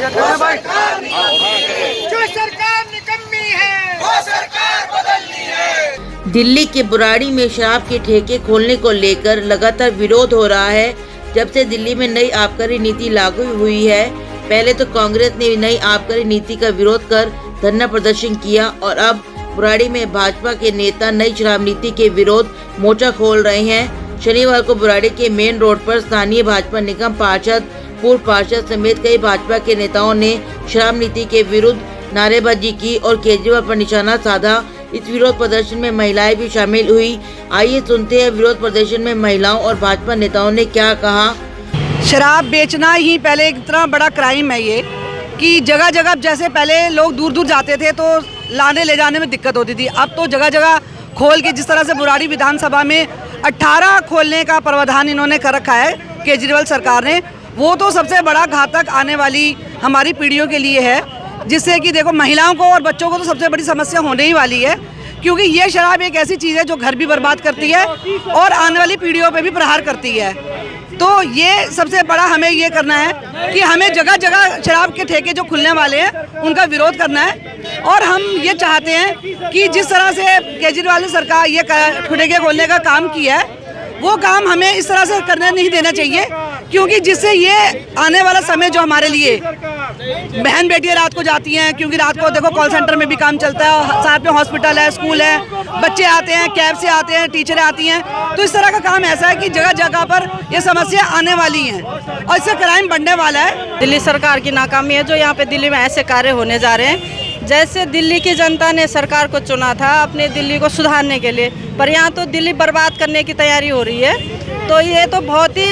जो सरकार निकम्मी है वो सरकार बदलनी है। दिल्ली के बुराड़ी में शराब के ठेके खोलने को लेकर लगातार विरोध हो रहा है। जब से दिल्ली में नई आबकारी नीति लागू हुई है, पहले तो कांग्रेस ने नई आबकारी नीति का विरोध कर धरना प्रदर्शन किया और अब बुराड़ी में भाजपा के नेता नई शराब नीति के विरोध मोर्चा खोल रहे हैं। शनिवार को बुराड़ी के मेन रोड पर स्थानीय भाजपा निगम पार्षद, पूर्व पार्षद समेत कई भाजपा के नेताओं ने शराब नीति के विरुद्ध नारेबाजी की और केजरीवाल पर निशाना साधा। इस विरोध प्रदर्शन में महिलाएं भी शामिल हुई। आइए सुनते हैं विरोध प्रदर्शन में महिलाओं और भाजपा नेताओं ने क्या कहा। शराब बेचना ही पहले एक इतना बड़ा क्राइम है ये कि जगह जगह, जैसे पहले लोग दूर दूर जाते थे तो लाने ले जाने में दिक्कत होती थी, अब तो जगह जगह खोल के, जिस तरह से बुराड़ी विधानसभा में 18 खोलने का प्रावधान इन्होंने कर रखा है केजरीवाल सरकार ने, वो तो सबसे बड़ा घातक आने वाली हमारी पीढ़ियों के लिए है, जिससे कि देखो महिलाओं को और बच्चों को तो सबसे बड़ी समस्या होने ही वाली है, क्योंकि ये शराब एक ऐसी चीज़ है जो घर भी बर्बाद करती है और आने वाली पीढ़ियों पे भी प्रहार करती है। तो ये सबसे बड़ा हमें ये करना है कि हमें जगह जगह शराब के ठेके जो खुलने वाले हैं उनका विरोध करना है और हम ये चाहते हैं कि जिस तरह से केजरीवाल ने सरकार ये ठेके खोलने का काम किया है वो काम हमें इस तरह से करने नहीं देना चाहिए, क्योंकि जिससे ये आने वाला समय जो हमारे लिए बहन बेटियां रात को जाती हैं, क्योंकि रात को देखो कॉल सेंटर में भी काम चलता है, साथ में हॉस्पिटल है, स्कूल है, बच्चे आते हैं, कैब से आते हैं, टीचरें आती हैं, तो इस तरह का काम ऐसा है कि जगह जगह पर ये समस्या आने वाली हैं और इससे क्राइम बढ़ने वाला है। दिल्ली सरकार की नाकामी है जो यहाँ पे दिल्ली में ऐसे कार्य होने जा रहे हैं। जैसे दिल्ली की जनता ने सरकार को चुना था अपने दिल्ली को सुधारने के लिए, पर यहाँ तो दिल्ली बर्बाद करने की तैयारी हो रही है, तो ये तो बहुत ही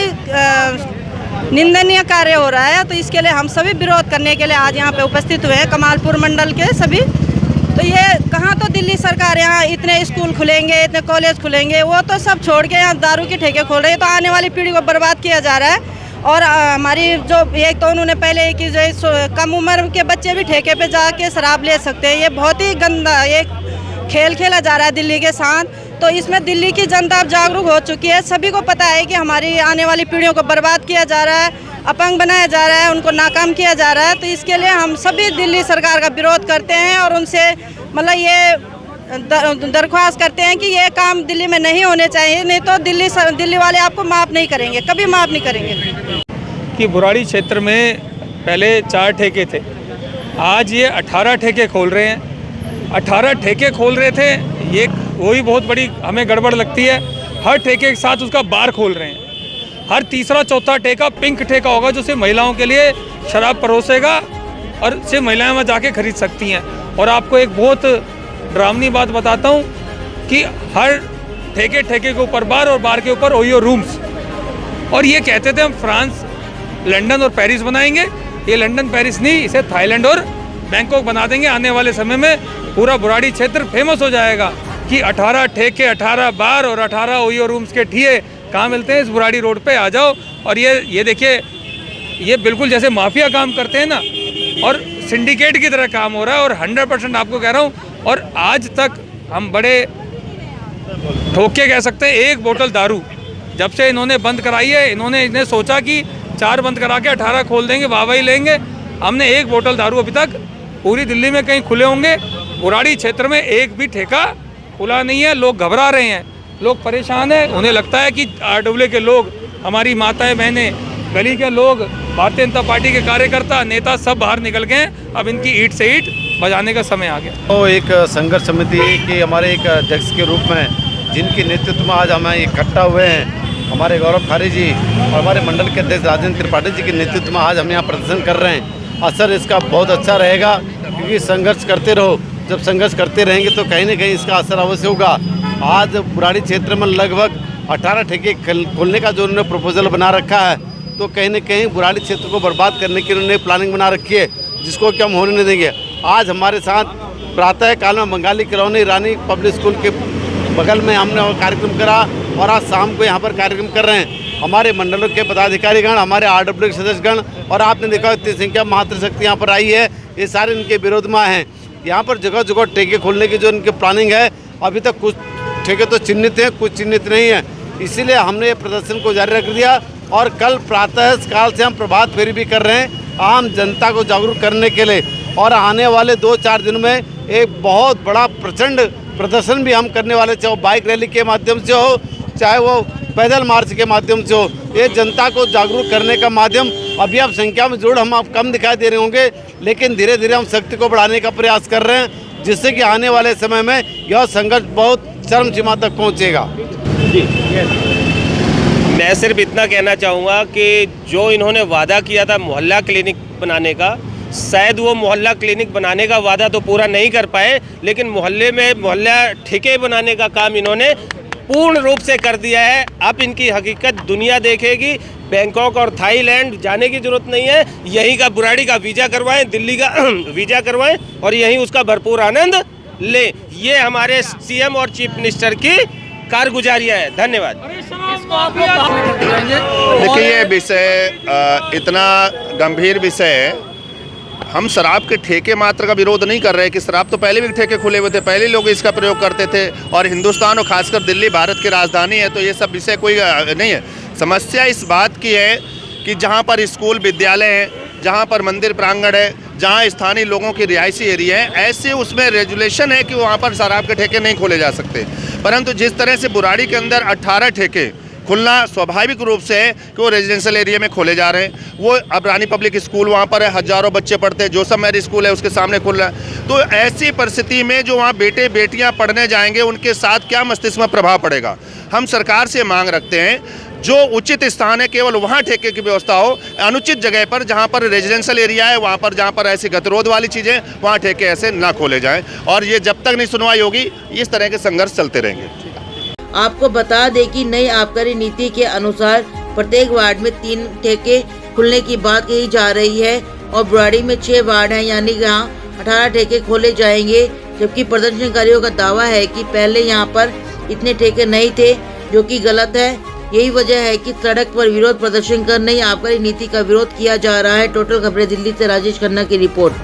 निंदनीय कार्य हो रहा है। तो इसके लिए हम सभी विरोध करने के लिए आज यहाँ पे उपस्थित हुए हैं, कमालपुर मंडल के सभी। तो ये कहाँ तो दिल्ली सरकार यहाँ इतने स्कूल खुलेंगे, इतने कॉलेज खुलेंगे, वो तो सब छोड़ के यहाँ दारू के ठेके खोल रहे हैं, तो आने वाली पीढ़ी को बर्बाद किया जा रहा है। और हमारी जो एक तो उन्होंने पहले कि जो कम उम्र के बच्चे भी ठेके पे जाके शराब ले सकते हैं, ये बहुत ही गंदा एक खेल खेला जा रहा है दिल्ली के साथ। तो इसमें दिल्ली की जनता अब जागरूक हो चुकी है, सभी को पता है कि हमारी आने वाली पीढ़ियों को बर्बाद किया जा रहा है, अपंग बनाया जा रहा है, उनको नाकाम किया जा रहा है। तो इसके लिए हम सभी दिल्ली सरकार का विरोध करते हैं और उनसे मतलब ये दरख्वास्त करते हैं कि ये काम दिल्ली में नहीं होने चाहिए, नहीं तो दिल्ली वाले आपको माफ़ नहीं करेंगे, कभी माफ़ नहीं करेंगे। कि बुराड़ी क्षेत्र में पहले 4 ठेके थे, आज ये 18 ठेके खोल रहे हैं। 18 ठेके खोल रहे थे, ये वही बहुत बड़ी हमें गड़बड़ लगती है। हर ठेके के साथ उसका बार खोल रहे हैं। हर तीसरा चौथा ठेका पिंक ठेका होगा जो सिर्फ महिलाओं के लिए शराब परोसेगा और सिर्फ महिलाएं वहाँ जाके खरीद सकती हैं। और आपको एक बहुत डरावनी बात बताता हूँ कि हर ठेके के ऊपर बार और बार के ऊपर ओयो रूम्स। और ये कहते थे हम फ्रांस, लंदन और पेरिस बनाएंगे, ये लंदन पेरिस नहीं, इसे थाईलैंड और बैंकॉक बना देंगे। आने वाले समय में पूरा बुराड़ी क्षेत्र फेमस हो जाएगा कि 18 ठेके, 18 बार और 18 ओयो रूम्स के ठिए कहाँ मिलते हैं, इस बुराड़ी रोड पे आ जाओ। और ये देखिए, ये बिल्कुल जैसे माफिया काम करते हैं ना, और सिंडिकेट की तरह काम हो रहा है। और 100% आपको कह रहा हूँ, और आज तक हम बड़े ठोक के कह सकते हैं, एक बोतल दारू जब से इन्होंने बंद कराई है, इन्हें सोचा कि 4 बंद करा के 18 खोल देंगे, वाहवाही लेंगे। हमने एक बोतल दारू अभी तक पूरी दिल्ली में कहीं खुले होंगे, बुराड़ी क्षेत्र में एक भी ठेका खुला नहीं है। लोग घबरा रहे हैं, लोग परेशान हैं, उन्हें लगता है कि RWA के लोग, हमारी माताएं बहनें, गली के लोग, भारतीय जनता पार्टी के कार्यकर्ता, नेता सब बाहर निकल गए हैं। अब इनकी ईंट से ईंट बजाने का समय आ गया। तो एक संघर्ष समिति के हमारे एक अध्यक्ष के रूप में, जिनके नेतृत्व में आज हम इकट्ठा हुए हैं, हमारे गौरव खारी जी और हमारे मंडल के अध्यक्ष राजेंद्र त्रिपाठी जी के नेतृत्व में आज हम यहाँ प्रदर्शन कर रहे हैं। असर इसका बहुत अच्छा रहेगा, क्योंकि संघर्ष करते रहो, जब संघर्ष करते रहेंगे तो कहीं ना कहीं इसका असर अवश्य होगा। आज बुराड़ी क्षेत्र में लगभग 18 ठेके खोलने का जो उन्होंने प्रपोजल बना रखा है, तो कहीं ना कहीं बुराड़ी क्षेत्र को बर्बाद करने की उन्होंने प्लानिंग बना रखी है, जिसको कि हम होने नहीं देंगे। आज हमारे साथ प्रातः काल में बंगाली कॉलोनी रानी पब्लिक स्कूल के बगल में हमने कार्यक्रम करा और आज शाम को यहाँ पर कार्यक्रम कर रहे हैं। हमारे मंडलों के पदाधिकारीगण, हमारे RWA के सदस्यगण, और आपने देखा इतनी संख्या मातृशक्ति यहाँ पर आई है, ये सारे इनके विरोध में हैं। यहाँ पर जगह जगह ठेके खोलने की जो इनकी प्लानिंग है, अभी तक कुछ ठेके तो चिन्हित हैं, कुछ चिन्हित नहीं है, इसीलिए हमने ये प्रदर्शन को जारी रख दिया। और कल प्रातः काल से हम प्रभात फेरी भी कर रहे हैं। आम जनता को जागरूक करने के लिए और आने वाले 2-4 दिन में एक बहुत बड़ा प्रचंड प्रदर्शन भी हम करने वाले, चाहे वो बाइक रैली के माध्यम से हो, चाहे वो पैदल मार्च के माध्यम से हो। ये जनता को जागरूक करने का माध्यम, अभी आप संख्या में जरूर हम आप कम दिखाई दे रहे होंगे, लेकिन धीरे धीरे हम शक्ति को बढ़ाने का प्रयास कर रहे हैं, जिससे कि आने वाले समय में यह संघर्ष बहुत चरम सीमा तक पहुँचेगा। मैं सिर्फ इतना कहना चाहूँगा कि जो इन्होंने वादा किया था मोहल्ला क्लिनिक बनाने का, शायद वो मोहल्ला क्लिनिक बनाने का वादा तो पूरा नहीं कर पाए, लेकिन मोहल्ले में मोहल्ला ठेके बनाने का काम इन्होंने पूर्ण रूप से कर दिया है। अब इनकी हकीकत दुनिया देखेगी। बैंकॉक और थाईलैंड जाने की जरूरत नहीं है, यहीं का बुराड़ी का वीज़ा करवाएं, दिल्ली का वीज़ा करवाएं और यहीं उसका भरपूर आनंद ले। ये हमारे सीएम और चीफ मिनिस्टर की कारगुजारियाँ है। धन्यवाद। देखिए, ये विषय इतना गंभीर विषय है। हम शराब के ठेके मात्र का विरोध नहीं कर रहे कि शराब तो पहले भी ठेके खुले हुए थे, पहले लोग इसका प्रयोग करते थे और हिंदुस्तान और खासकर दिल्ली भारत की राजधानी है, तो ये सब विषय कोई नहीं है। समस्या इस बात की है कि जहाँ पर स्कूल विद्यालय हैं, जहाँ पर मंदिर प्रांगण है, जहाँ स्थानीय लोगों की रिहायशी एरिया है, ऐसे उसमें रेजुलेशन है कि वहाँ पर शराब के ठेके नहीं खोले जा सकते। परंतु जिस तरह से बुराड़ी के अंदर 18 ठेके खुलना स्वाभाविक रूप से है कि वो रेजिडेंशियल एरिया में खोले जा रहे हैं। वो अब रानी पब्लिक स्कूल वहाँ पर है, हजारों बच्चे पढ़ते हैं, जोसफ मैरी स्कूल है उसके सामने खुल रहा है। तो ऐसी परिस्थिति में जो वहाँ बेटे बेटियाँ पढ़ने जाएंगे उनके साथ क्या मस्तिष्क में प्रभाव पड़ेगा। हम सरकार से मांग रखते हैं जो उचित स्थान है केवल वहाँ ठेके की व्यवस्था हो, अनुचित जगह पर जहाँ पर रेजिडेंशियल एरिया है, वहाँ पर जहाँ पर ऐसी गतिरोध वाली चीज़ें, वहाँ ठेके ऐसे ना खोले जाएँ। और ये जब तक नहीं सुनवाई होगी इस तरह के संघर्ष चलते रहेंगे। आपको बता दें कि नई आबकारी नीति के अनुसार प्रत्येक वार्ड में 3 ठेके खुलने की बात कही जा रही है और बुराड़ी में 6 वार्ड हैं, यानी यहाँ 18 ठेके खोले जाएंगे। जबकि प्रदर्शनकारियों का दावा है कि पहले यहाँ पर इतने ठेके नहीं थे, जो कि गलत है। यही वजह है कि सड़क पर विरोध प्रदर्शन कर नई आबकारी नीति का विरोध किया जा रहा है। टोटल खबरें दिल्ली से राजेश खन्ना की रिपोर्ट।